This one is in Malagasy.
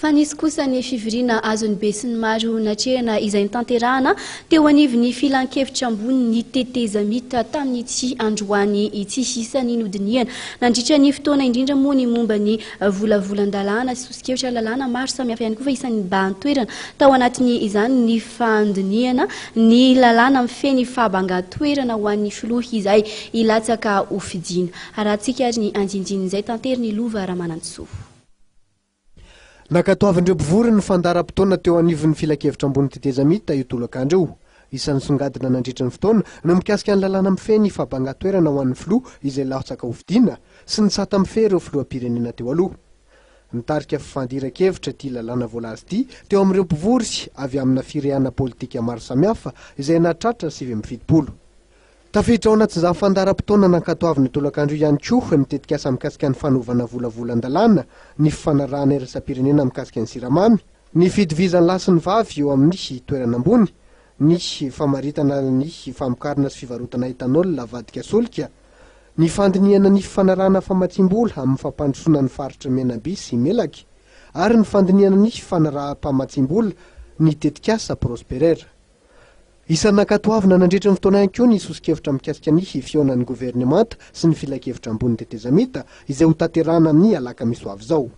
Fa nisy kosa ny fivoriana azon'ny be sy ny maro natrehana izay nitanterahana teo anivon'ny filan-kevitra ambony ny tetezamita tamin'ny tsy androany itsy isany nodiniana nandritra ny fotoana indrindra moa ny momba ny volavolan-dalàna sy sosikevitra lalàna maro samihafa ihany koa fa isan'ny bahan-toerana tao anatin'ny izany ny fandiniana ny lalàna mifeny fahabangan-toerana ho an'ny filoha izay ilatsaka ho fidiana. Arahantsika ary ny andinindin'izay tantery ny Lova Ramanantsoa. Nakatoavin'ireo mpivory ny fandaharam-potoana teo anivon'ny filan-kevitra ambony tetezamita io tolakandro io. Isan'ny songadina nandritra ny fotoana no mikasika ny lalàna mifeny fahabangan-toerana ho an'ny filoha izay latsaka ho fidiana sy ny tsata mifehy ireo filoham-pirenena teo aloha. Nitarika fifandiran-kevitra ity lalàna voalazy ity teo amin'ireo mpivory avy amina firehana politika maro samihafa izay nahatratra 770. Tafiditra ao anatin'izany fandaharam-potoana nankatoavina tolakandro ihany koa ny tetikasa mikasika ny fanaovana volavolan-dalàna, ny fifanarahana iraisam-pirenena mikasika ny siramamy, ny fitovizan'ny lahy sy ny vavy eo amin'ny toerana ambony, ny famaritana ny famokarana sy fivarotana etanol avadika solika, ny fandiniana ny fifanarahana famatsim-bola amin'ny fampandrosoana ny faritra Menaby sy Melaky, ary ny fandiniana ny fanaraha-pamatsim-bola ny tetikasa Prosperera. Isan'ny nankatoavina nandritra ny fotoana ihany koa ny sosikevitra mikasika ny fihaonan'ny governemanta sy ny filan-kevitra ambony tetezamita izay ho tanterahana amin'ny alakamisy ho avy izao.